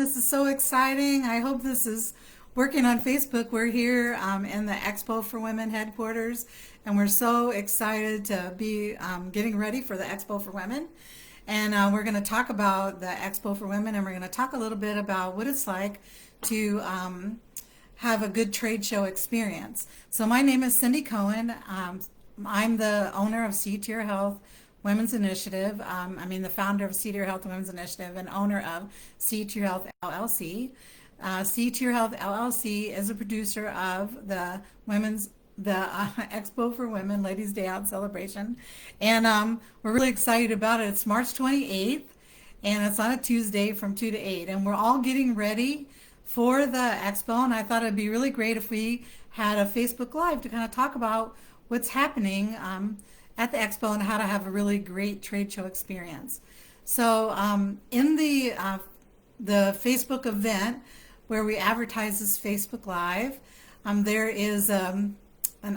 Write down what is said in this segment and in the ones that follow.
This is so exciting. I hope this is working on Facebook. We're here in the Expo for Women headquarters, and we're so excited to be getting ready for the Expo for Women. And we're going to talk about the Expo for Women, and we're going to talk a little bit about what it's like to have a good trade show experience. So my name is Cindy Cohen. I'm the owner of C Tier Health Women's Initiative. The founder of C Tier Health Women's Initiative and owner of C Tier Health LLC. C Tier Health LLC is a producer of the Expo for Women Ladies Day Out celebration, and we're really excited about it. It's March 28th, and it's on a Tuesday from 2 to 8, and we're all getting ready for the Expo, and I thought it'd be really great if we had a Facebook Live to kind of talk about what's happening at the Expo and how to have a really great trade show experience. So in the Facebook event where we advertise this Facebook Live, there is an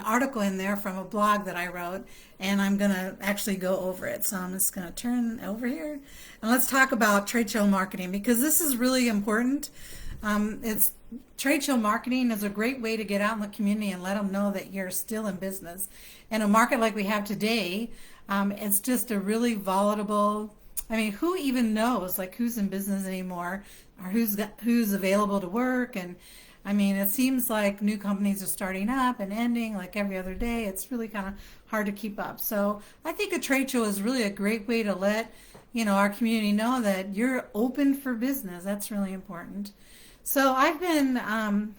article in there from a blog that I wrote, and I'm going to actually go over it. So I'm just going to turn over here, and let's talk about trade show marketing, because this is really important. Trade show marketing is a great way to get out in the community and let them know that you're still in business. In a market like we have today, it's just a really volatile. Who even knows who's in business anymore, or who's available to work? And it seems like new companies are starting up and ending like every other day. It's really kind of hard to keep up. So I think a trade show is really a great way to let our community know that you're open for business. That's really important. So I've been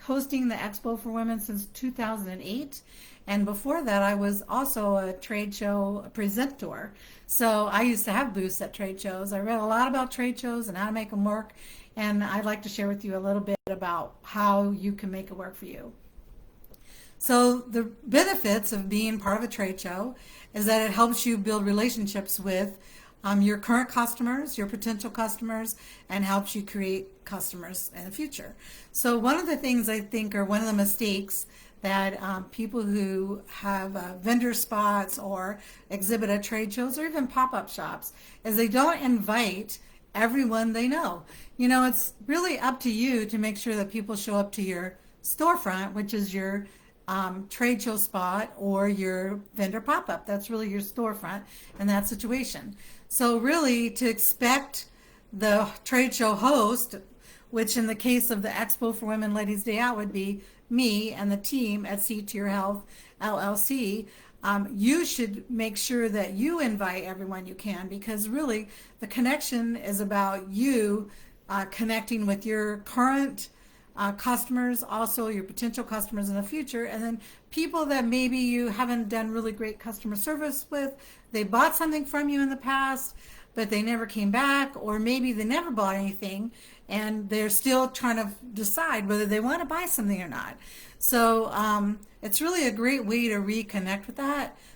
hosting the Expo for Women since 2008, and before that I was also a trade show presenter. So I used to have booths at trade shows. I read a lot about trade shows and how to make them work, and I'd like to share with you a little bit about how you can make it work for you. So the benefits of being part of a trade show is that it helps you build relationships with your current customers, your potential customers, and helps you create customers in the future. So one of the things I think are one of the mistakes that people who have vendor spots or exhibit at trade shows or even pop-up shops is they don't invite everyone they know. It's really up to you to make sure that people show up to your storefront, which is your trade show spot or your vendor pop-up. That's really your storefront in that situation. So really, to expect the trade show host, which in the case of the Expo for Women Ladies Day Out would be me and the team at C Tier Health LLC, you should make sure that you invite everyone you can, because really the connection is about you connecting with your current customers, also your potential customers in the future, and then people that maybe you haven't done really great customer service with. They bought something from you in the past, but they never came back, or maybe they never bought anything and they're still trying to decide whether they want to buy something or not. So it's really a great way to reconnect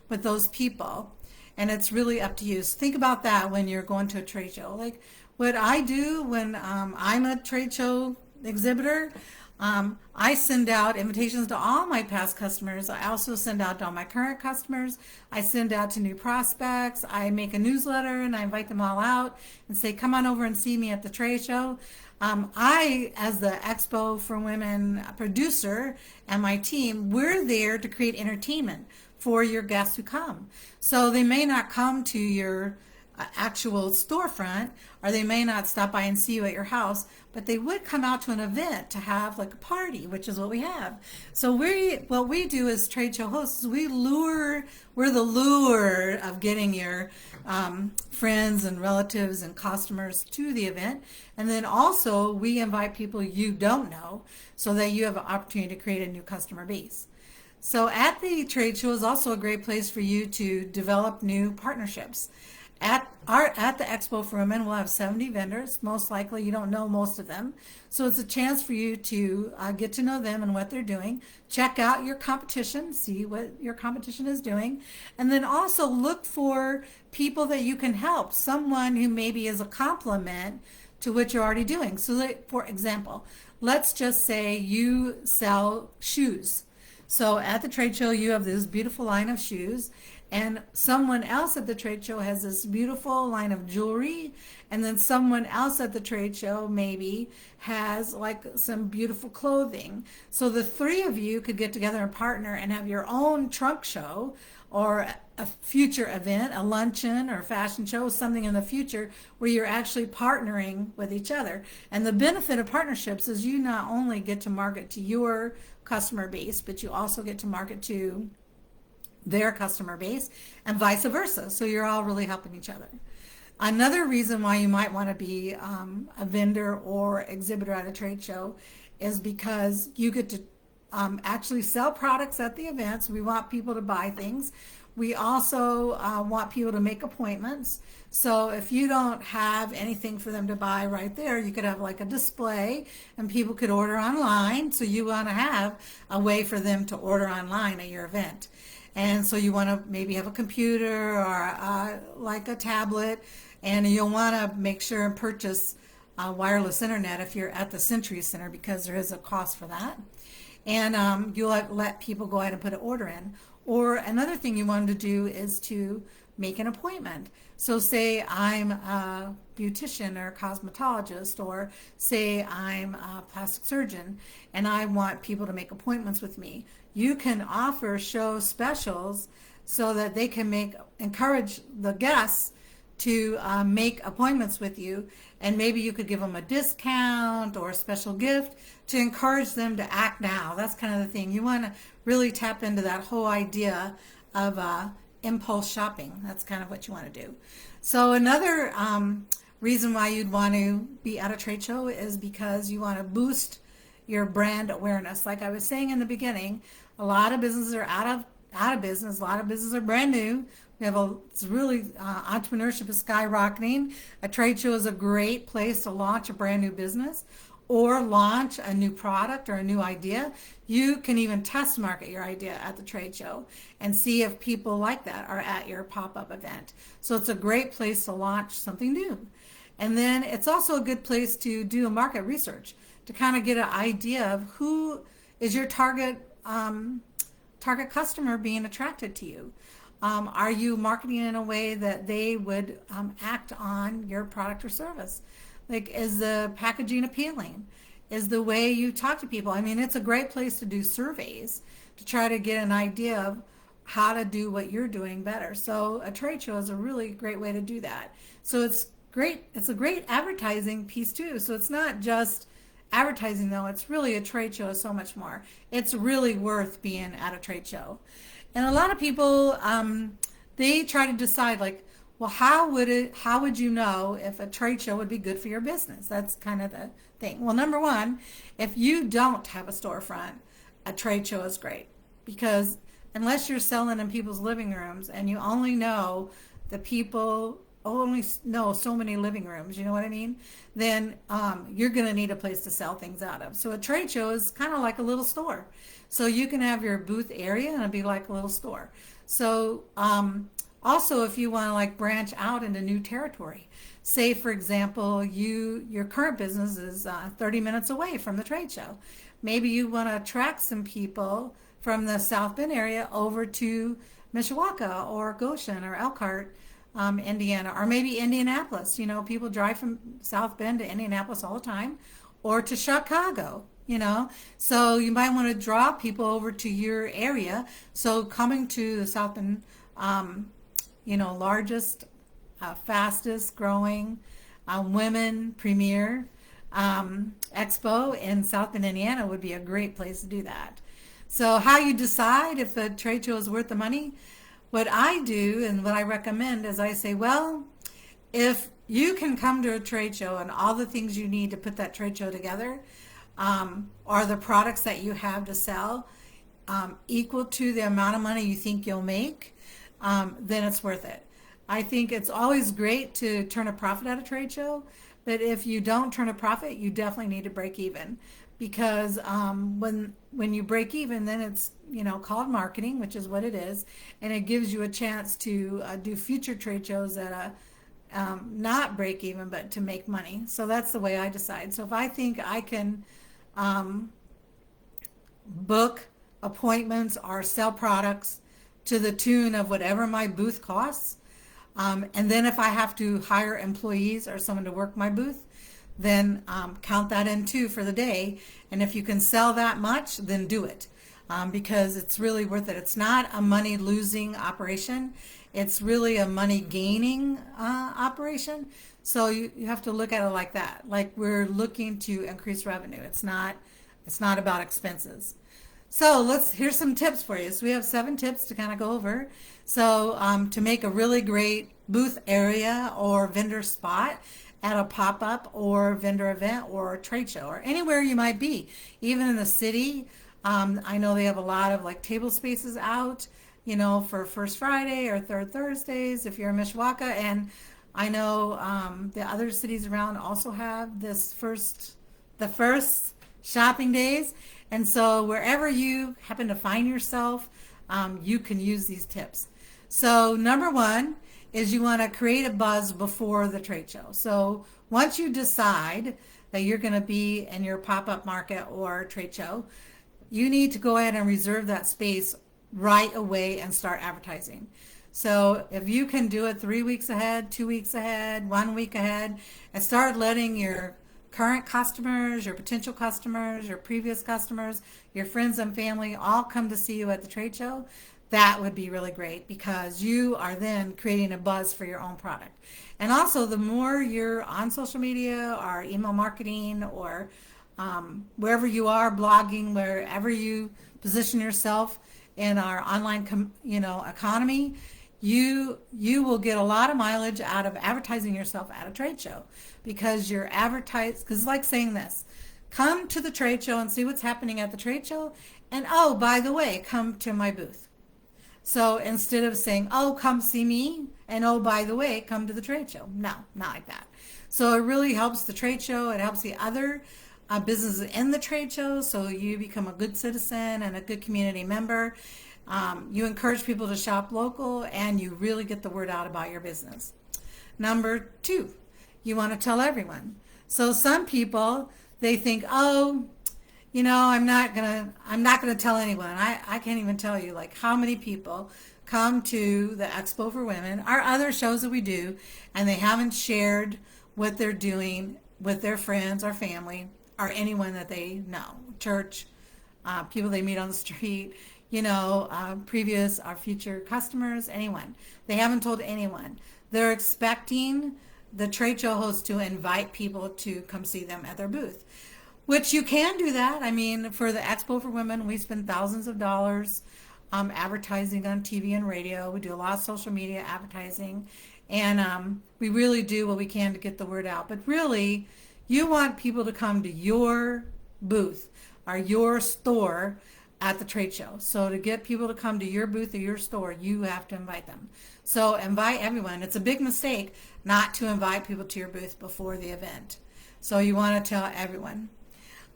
with those people, and it's really up to you. So think about that when you're going to a trade show. Like what I do when I'm a trade show exhibitor, I send out invitations to all my past customers. I also send out to all my current customers. I send out to new prospects. I make a newsletter and I invite them all out and say, come on over and see me at the trade show. I, as the Expo for Women producer and my team, we're there to create entertainment for your guests who come. So they may not come to your actual storefront, or they may not stop by and see you at your house, but they would come out to an event to have like a party, which is what we have. So what we do as trade show hosts, we're the lure of getting your friends and relatives and customers to the event. And then also we invite people you don't know so that you have an opportunity to create a new customer base. So at the trade show is also a great place for you to develop new partnerships. At the Expo for Women, we'll have 70 vendors. Most likely you don't know most of them. So it's a chance for you to get to know them and what they're doing. Check out your competition, see what your competition is doing. And then also look for people that you can help, someone who maybe is a complement to what you're already doing. So for example, let's just say you sell shoes. So at the trade show, you have this beautiful line of shoes, and someone else at the trade show has this beautiful line of jewelry, and then someone else at the trade show maybe has like some beautiful clothing. So the three of you could get together and partner and have your own trunk show, or a future event, a luncheon or fashion show, something in the future where you're actually partnering with each other. And the benefit of partnerships is you not only get to market to your customer base, but you also get to market to their customer base and vice versa. So you're all really helping each other. Another reason why you might want to be a vendor or exhibitor at a trade show is because you get to actually sell products at the events. We want people to buy things. We also want people to make appointments. So if you don't have anything for them to buy right there, you could have like a display and people could order online. So you want to have a way for them to order online at your event. And so you want to maybe have a computer or like a tablet, and you'll want to make sure and purchase wireless internet if you're at the Century Center, because there is a cost for that. And you'll let people go ahead and put an order in. Or another thing you want to do is to make an appointment. So say I'm a beautician or a cosmetologist, or say I'm a plastic surgeon, and I want people to make appointments with me. You can offer show specials so that they can encourage the guests to make appointments with you, and maybe you could give them a discount or a special gift to encourage them to act now. That's kind of the thing. You want to really tap into that whole idea of impulse shopping. That's kind of what you want to do. So another reason why you'd want to be at a trade show is because you want to boost your brand awareness. Like I was saying in the beginning, a lot of businesses are out of business. A lot of businesses are brand new. It's really, entrepreneurship is skyrocketing. A trade show is a great place to launch a brand new business or launch a new product or a new idea. You can even test market your idea at the trade show and see if people like that are at your pop-up event. So it's a great place to launch something new. And then it's also a good place to do a market research to kind of get an idea of who is your target customer being attracted to you. Are you marketing in a way that they would act on your product or service? Like, is the packaging appealing? Is the way you talk to people? I mean, it's a great place to do surveys to try to get an idea of how to do what you're doing better. So a trade show is a really great way to do that. So it's great. It's a great advertising piece too. So it's not just advertising though. It's really, a trade show is so much more. It's really worth being at a trade show. And a lot of people, they try to decide like, well, how would you know if a trade show would be good for your business? That's kind of the thing. Well, number one, if you don't have a storefront, a trade show is great, because unless you're selling in people's living rooms and you only know the people only know so many living rooms, you know what I mean? Then you're going to need a place to sell things out of. So a trade show is kind of like a little store. So you can have your booth area and it'll be like a little store. So also, if you want to like branch out into new territory, say for example, your current business is 30 minutes away from the trade show. Maybe you want to attract some people from the South Bend area over to Mishawaka or Goshen or Elkhart, Indiana, or maybe Indianapolis. You know, people drive from South Bend to Indianapolis all the time, or to Chicago. You know, so you might want to draw people over to your area. So coming to the South Bend, largest, fastest growing women premier expo in South Bend, Indiana would be a great place to do that. So how you decide if a trade show is worth the money? What I do and what I recommend is I say, well, if you can come to a trade show and all the things you need to put that trade show together are the products that you have to sell equal to the amount of money you think you'll make, then it's worth it. I think it's always great to turn a profit at a trade show, but if you don't turn a profit, you definitely need to break even, because when you break even, then it's called marketing, which is what it is, and it gives you a chance to do future trade shows that not break even, but to make money. So that's the way I decide. So if I think I can book appointments or sell products to the tune of whatever my booth costs. And then if I have to hire employees or someone to work my booth, then count that in too for the day. And if you can sell that much, then do it, because it's really worth it. It's not a money losing operation. It's really a money gaining operation. So you have to look at it like that. Like we're looking to increase revenue. It's not about expenses. So here's some tips for you. So we have 7 tips to kind of go over. So to make a really great booth area or vendor spot at a pop-up or vendor event or trade show or anywhere you might be, even in the city. I know they have a lot of like table spaces out, for First Friday or Third Thursdays if you're in Mishawaka. And I know the other cities around also have the first shopping days. And so wherever you happen to find yourself, you can use these tips. So number 1 is you want to create a buzz before the trade show. So once you decide that you're going to be in your pop-up market or trade show, you need to go ahead and reserve that space right away and start advertising. So if you can do it 3 weeks ahead, 2 weeks ahead, 1 week ahead, and start letting your current customers, your potential customers, your previous customers, your friends and family all come to see you at the trade show, that would be really great because you are then creating a buzz for your own product. And also the more you're on social media or email marketing or wherever you are, blogging, wherever you position yourself in our online economy, you will get a lot of mileage out of advertising yourself at a trade show because you're advertised. Because it's like saying this: come to the trade show and see what's happening at the trade show, and oh, by the way, come to my booth. So instead of saying, oh, come see me, and oh, by the way, come to the trade show. No, not like that. So it really helps the trade show. It helps the other businesses in the trade show. So you become a good citizen and a good community member. You encourage people to shop local, and you really get the word out about your business. Number 2, you want to tell everyone. So some people, they think, oh, I'm not gonna tell anyone. I can't even tell you like how many people come to the Expo for Women, our other shows that we do, and they haven't shared what they're doing with their friends or family or anyone that they know, church, people they meet on the street, previous or future customers, anyone. They haven't told anyone. They're expecting the trade show host to invite people to come see them at their booth. Which you can do that. I mean, for the Expo for Women, we spend thousands of dollars advertising on TV and radio. We do a lot of social media advertising. And we really do what we can to get the word out. But really, you want people to come to your booth or your store at the trade show. So to get people to come to your booth or your store, you have to invite them. So invite everyone. It's a big mistake not to invite people to your booth before the event. So you want to tell everyone.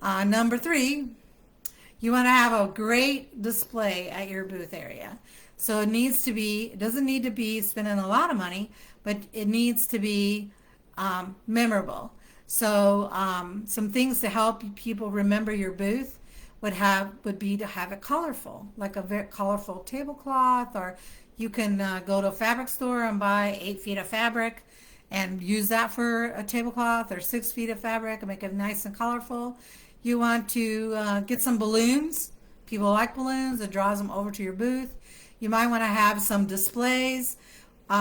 Number 3, you want to have a great display at your booth area. So it doesn't need to be spending a lot of money, but it needs to be memorable. So some things to help people remember your booth would be to have it colorful, like a very colorful tablecloth, or you can go to a fabric store and buy 8 feet of fabric and use that for a tablecloth, or 6 feet of fabric and make it nice and colorful. You want to get some balloons. People like balloons. It draws them over to your booth. You might want to have some displays,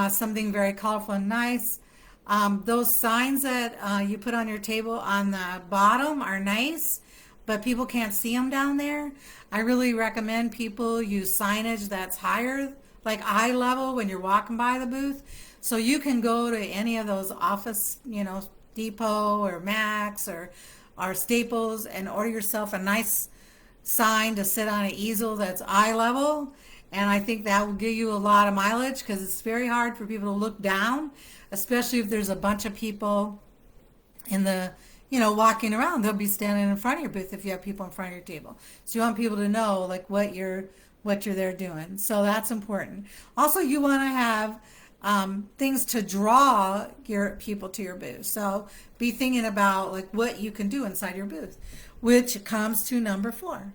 something very colorful and nice. Those signs that you put on your table on the bottom are nice, but people can't see them down there. I really recommend people use signage that's higher, like eye level when you're walking by the booth. So you can go to any of those Office, Depot or Max or Staples and order yourself a nice sign to sit on an easel that's eye level. And I think that will give you a lot of mileage because it's very hard for people to look down, especially if there's a bunch of people in the, walking around. They'll be standing in front of your booth if you have people in front of your table. So you want people to know like what you're there doing. So that's important. Also, you want to have things to draw your people to your booth. So be thinking about like what you can do inside your booth, which comes to number 4.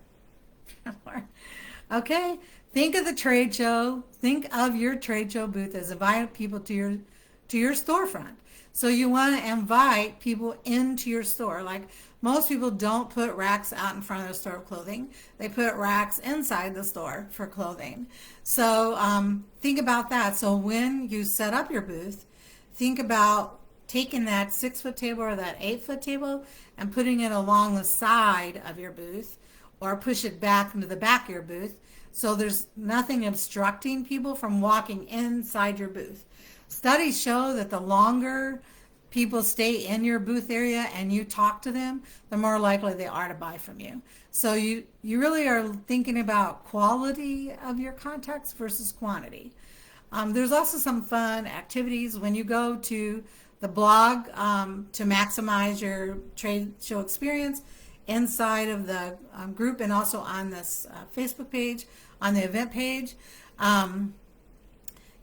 Okay, think of the trade show, think of your trade show booth as inviting people to your storefront. So you want to invite people into your store. Like most people don't put racks out in front of the store of clothing. They put racks inside the store for clothing. So think about that. So when you set up your booth, think about taking that 6 foot table or that 8 foot table and putting it along the side of your booth or push it back into the back of your booth so there's nothing obstructing people from walking inside your booth. Studies show that the longer people stay in your booth area and you talk to them, the more likely they are to buy from you. So you really are thinking about quality of your contacts versus quantity. There's also some fun activities when you go to the blog to maximize your trade show experience inside of the group and also on this Facebook page, on the event page.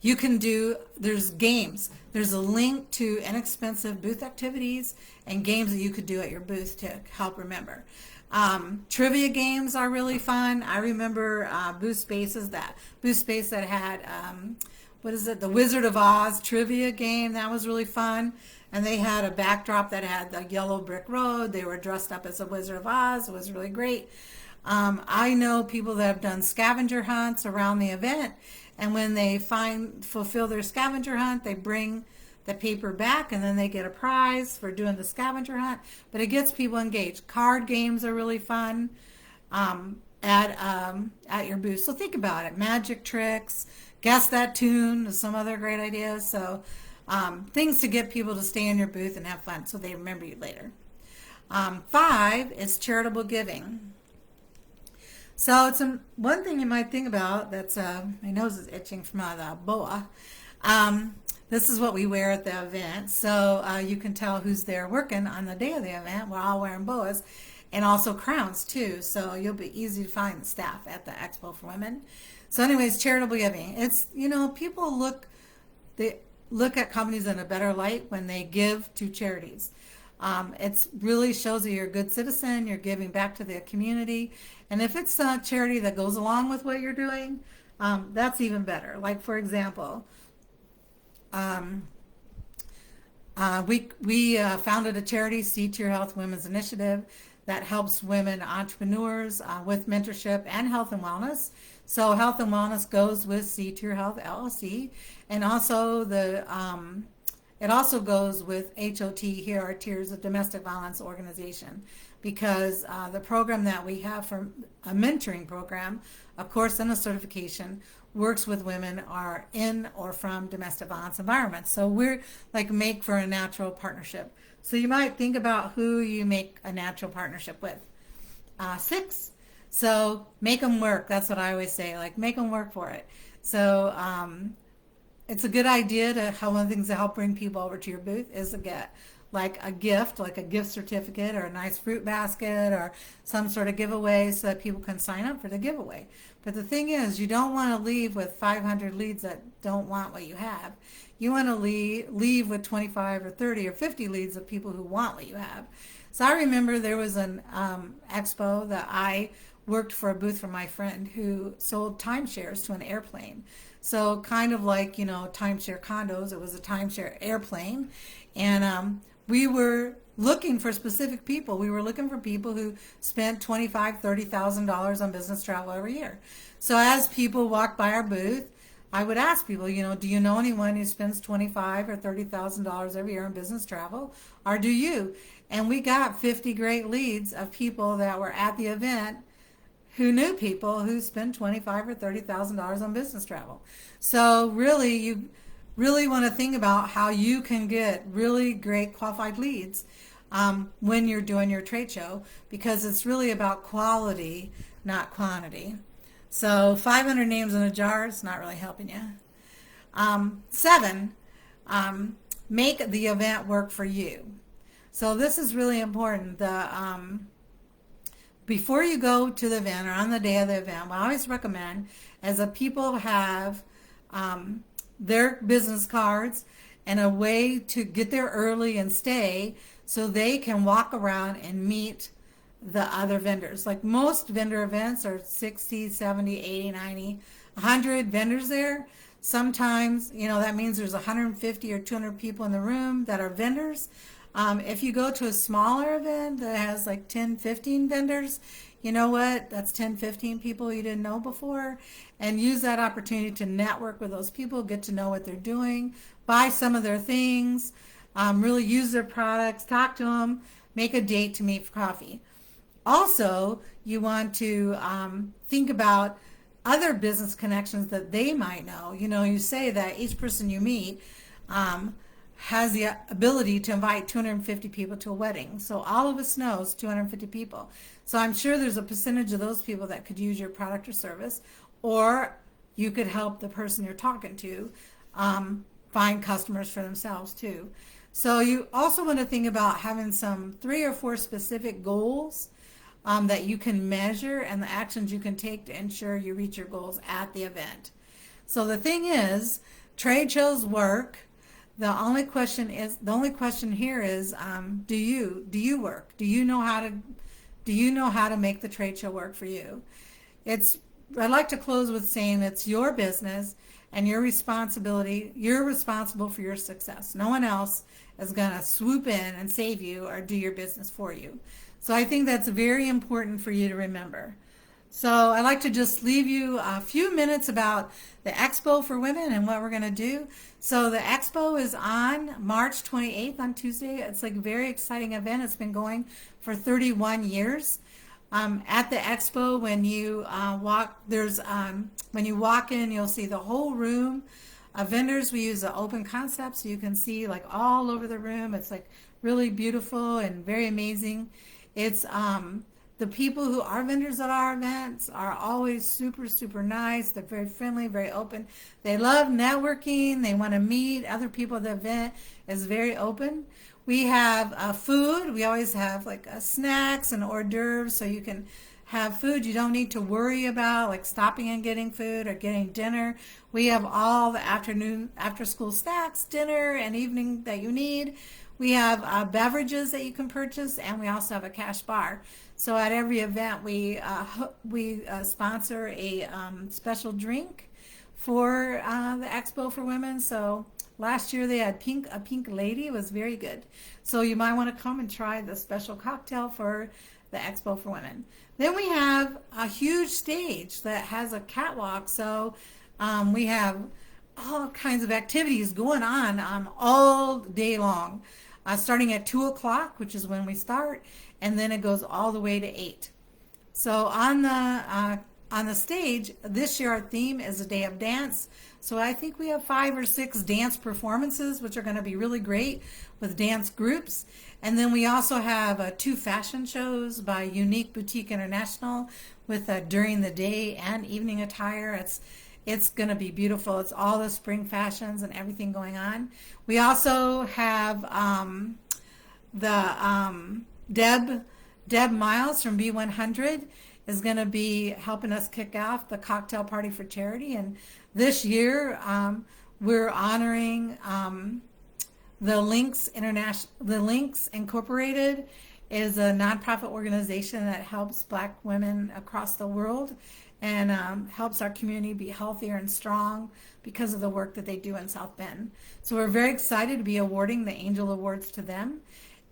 You can do, there's games. There's a link to inexpensive booth activities and games that you could do at your booth to help remember. Trivia games are really fun. I remember booth space that had, what is it, the Wizard of Oz trivia game. That was really fun. And they had a backdrop that had the yellow brick road. They were dressed up as a Wizard of Oz. It was really great. I know people that have done scavenger hunts around the event, and when they fulfill their scavenger hunt, they bring the paper back, and then they get a prize for doing the scavenger hunt. But it gets people engaged. Card games are really fun at your booth. So think about it. Magic tricks, guess that tune, some other great ideas. So things to get people to stay in your booth and have fun so they remember you later. 5 is charitable giving. So it's one thing you might think about. That's my nose is itching from the boa. This is what we wear at the event, so you can tell who's there working on the day of the event. We're all wearing boas, and also crowns too. So you'll be easy to find staff at the Expo for Women. So, anyways, charitable giving. It's people they look at companies in a better light when they give to charities. It really shows that you're a good citizen, you're giving back to the community. And if it's a charity that goes along with what you're doing, that's even better. Like, for example, we founded a charity, See to Your Health Women's Initiative, that helps women entrepreneurs with mentorship and health and wellness. So health and wellness goes with See to Your Health LLC, and also it also goes with HOT, here are Tiers of Domestic Violence Organization, because the program that we have for a mentoring program, a course and a certification, works with women are in or from domestic violence environments. So we're like make for a natural partnership. So you might think about who you make a natural partnership with. 6, so make them work. That's what I always say, like make them work for it. So it's a good idea one of the things that help bring people over to your booth is to get like a gift certificate or a nice fruit basket or some sort of giveaway so that people can sign up for the giveaway. But the thing is, you don't want to leave with 500 leads that don't want what you have. You want to leave with 25 or 30 or 50 leads of people who want what you have. So I remember there was an expo that I worked for a booth for my friend who sold timeshares to an airplane. So kind of like, timeshare condos, it was a timeshare airplane. And we were looking for specific people. We were looking for people who spent $25,000, $30,000 on business travel every year. So as people walked by our booth, I would ask people, do you know anyone who spends $25,000 or $30,000 every year on business travel? Or do you? And we got 50 great leads of people that were at the event who knew people who spend $25,000 or $30,000 on business travel. So really, you really want to think about how you can get really great qualified leads when you're doing your trade show, because it's really about quality, not quantity. So 500 names in a jar is not really helping you. 7, make the event work for you. So this is really important. Before you go to the event or on the day of the event, I always recommend as people have their business cards and a way to get there early and stay so they can walk around and meet the other vendors. Like most vendor events are 60, 70, 80, 90, 100 vendors there. Sometimes, that means there's 150 or 200 people in the room that are vendors. If you go to a smaller event that has like 10, 15 vendors, you know what? That's 10, 15 people you didn't know before. And use that opportunity to network with those people, get to know what they're doing, buy some of their things, really use their products, talk to them, make a date to meet for coffee. Also, you want to think about other business connections that they might know. You say that each person you meet has the ability to invite 250 people to a wedding. So all of us knows 250 people. So I'm sure there's a percentage of those people that could use your product or service, or you could help the person you're talking to find customers for themselves too. So you also want to think about having some 3 or 4 specific goals that you can measure and the actions you can take to ensure you reach your goals at the event. So the thing is, trade shows work. The only question here is, do you work? Do you know how to make the trade show work for you? I'd like to close with saying it's your business and your responsibility. You're responsible for your success. No one else is going to swoop in and save you or do your business for you. So I think that's very important for you to remember. So I'd like to just leave you a few minutes about the Expo for Women and what we're going to do. So the Expo is on March 28th on Tuesday. It's like a very exciting event. It's been going for 31 years. At the Expo, when you walk in, you'll see the whole room of vendors. We use an open concept, so you can see like all over the room. It's like really beautiful and very amazing. It's the people who are vendors at our events are always super, super nice. They're very friendly, very open. They love networking. They want to meet other people at the event. It's very open. We have food. We always have like snacks and hors d'oeuvres, so you can have food. You don't need to worry about like stopping and getting food or getting dinner. We have all the after school snacks, dinner, and evening that you need. We have beverages that you can purchase, and we also have a cash bar. So at every event, we sponsor a special drink for the Expo for Women. So last year they had a pink lady. It was very good. So you might want to come and try the special cocktail for the Expo for Women. Then we have a huge stage that has a catwalk. So we have all kinds of activities going on all day long. Starting at 2 o'clock, which is when we start, and then it goes all the way to 8. So on the stage, this year our theme is a day of dance. So I think we have 5 or 6 dance performances, which are going to be really great with dance groups. And then we also have 2 fashion shows by Unique Boutique International with during the day and evening attire. It's going to be beautiful. It's all the spring fashions and everything going on. We also have Deb Miles from B100 is going to be helping us kick off the cocktail party for charity. And this year we're honoring the Links Incorporated is a nonprofit organization that helps Black women across the world and helps our community be healthier and strong because of the work that they do in South Bend. So we're very excited to be awarding the Angel Awards to them.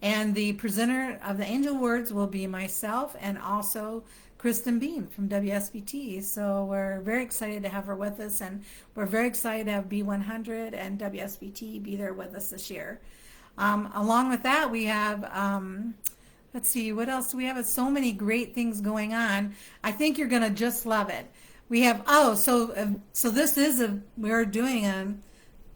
And the presenter of the Angel Awards will be myself and also Kristen Bean from WSBT. So we're very excited to have her with us, and we're very excited to have B100 and WSBT be there with us this year. Along with that, we have let's see, what else do we have? So many great things going on. I think you're going to just love it. We have, so this is we're doing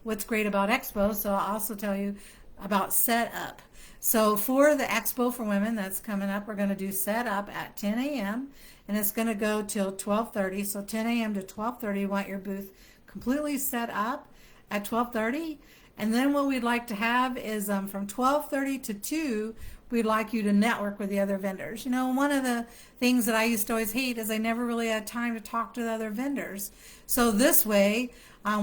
what's great about Expo, so I'll also tell you about Set Up. So for the Expo for Women that's coming up, we're going to do Set Up at 10 a.m. and it's going to go till 12:30. So 10 a.m. to 12:30, you want your booth completely set up at 12:30. And then what we'd like to have is from 12:30 to 2, we'd like you to network with the other vendors. You know, one of the things that I used to always hate is I never really had time to talk to the other vendors. So this way,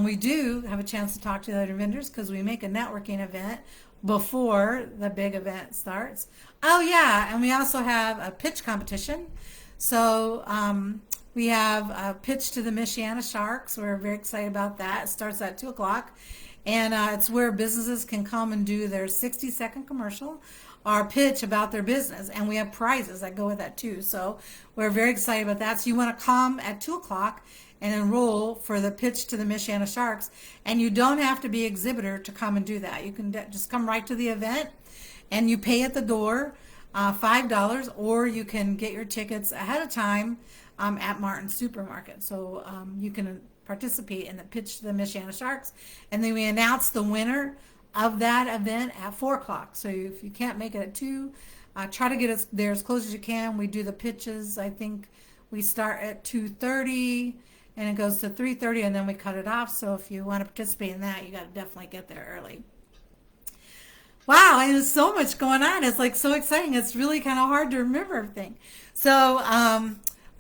we do have a chance to talk to the other vendors because we make a networking event before the big event starts. Oh yeah, and we also have a pitch competition. So we have a pitch to the Michiana Sharks. We're very excited about that. It starts at 2 o'clock, and it's where businesses can come and do their 60-second commercial or pitch about their business, and we have prizes that go with that too. So we're very excited about that. So you want to come at 2 o'clock and enroll for the pitch to the Michiana Sharks. And you don't have to be exhibitor to come and do that. You can just come right to the event, and you pay at the door $5, or you can get your tickets ahead of time at Martin's Supermarket. So you can participate in the pitch to the Michiana Sharks, and then we announce the winner of that event at 4 o'clock. So if you can't make it at 2, try to get us there as close as you can. We do the pitches. I think we start at 2:30 and it goes to 3:30, and then we cut it off. So if you want to participate in that, you got to definitely get there early. Wow, and there's so much going on. It's like so exciting. It's really kind of hard to remember everything. So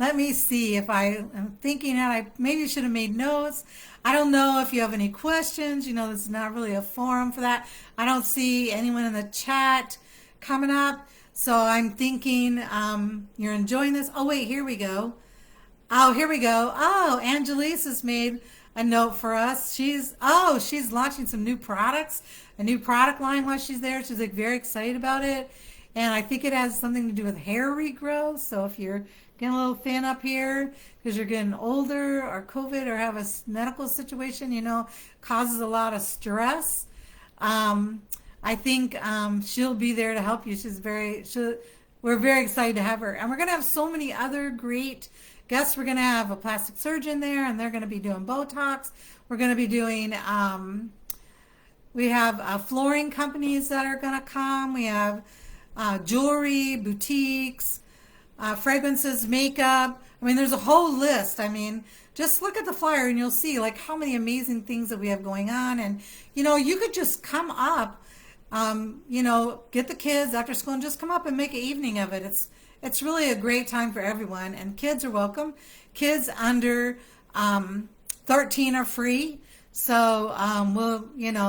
let me see if I'm thinking that I maybe should have made notes. I don't know if you have any questions. This is not really a forum for that. I don't see anyone in the chat coming up. So I'm thinking you're enjoying this. Oh, wait, here we go. Oh, here we go. Oh, Angelise has made a note for us. She's launching some new products, a new product line while she's there. She's like very excited about it. And I think it has something to do with hair regrowth. So if you're getting a little thin up here because you're getting older or COVID or have a medical situation, causes a lot of stress. I think she'll be there to help you. We're very excited to have her. And we're going to have so many other great guests. We're going to have a plastic surgeon there, and they're going to be doing Botox. We're going to be doing, we have flooring companies that are going to come. We have jewelry, boutiques, fragrances, makeup. I mean, there's a whole list. I mean, just look at the flyer and you'll see like how many amazing things that we have going on. And, you could just come up, get the kids after school and just come up and make an evening of it. It's really a great time for everyone, and kids are welcome. Kids under 13 are free. So,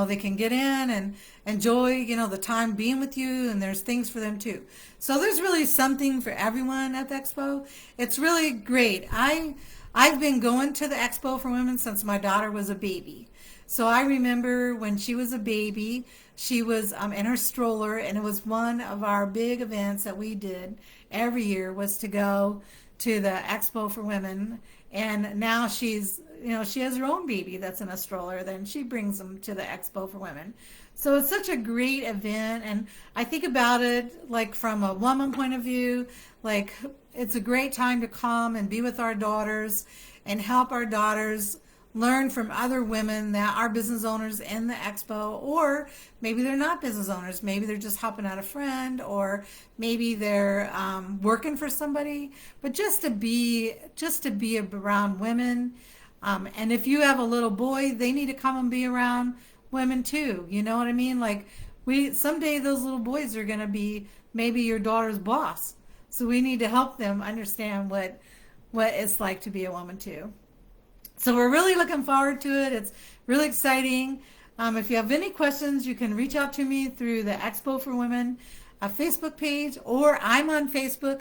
they can get in and enjoy, the time being with you, and there's things for them too. So there's really something for everyone at the Expo. It's really great. I've been going to the Expo for Women since my daughter was a baby. So I remember when she was a baby, she was in her stroller, and it was one of our big events that we did every year was to go to the Expo for Women. And now she has her own baby that's in a stroller, then she brings them to the Expo for Women. So it's such a great event, and I think about it like from a woman point of view, like it's a great time to come and be with our daughters and help our daughters learn from other women that are business owners in the Expo, or maybe they're not business owners. Maybe they're just helping out a friend, or maybe they're working for somebody. But just to be around women, and if you have a little boy, they need to come and be around women too. You know what I mean? Like someday those little boys are going to be maybe your daughter's boss. So we need to help them understand what it's like to be a woman too. So we're really looking forward to it. It's really exciting. If you have any questions, you can reach out to me through the Expo for Women Facebook page, or I'm on Facebook.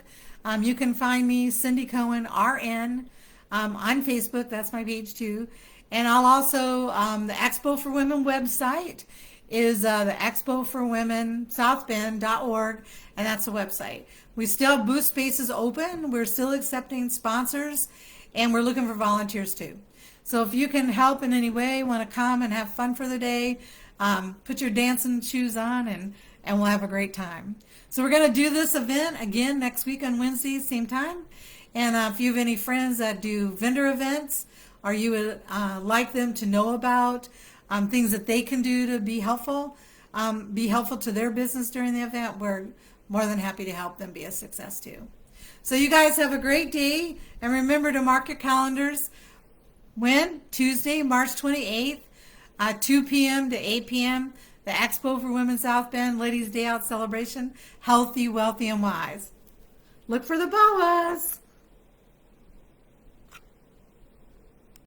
You can find me, Cindy Cohen, RN, on Facebook. That's my page too. And I'll also, the Expo for Women website is the Expo for Women Southbend.org, and that's the website. We still have booth spaces open. We're still accepting sponsors, and we're looking for volunteers too. So if you can help in any way, want to come and have fun for the day, put your dancing shoes on, and we'll have a great time. So we're going to do this event again next week on Wednesday, same time. And if you have any friends that do vendor events, or you would like them to know about things that they can do to be helpful to their business during the event, we're more than happy to help them be a success too. So you guys have a great day, and remember to mark your calendars. When? Tuesday, March 28th, 2 p.m. to 8 p.m., the Expo for Women South Bend Ladies' Day Out celebration, Healthy, Wealthy, and Wise. Look for the boas.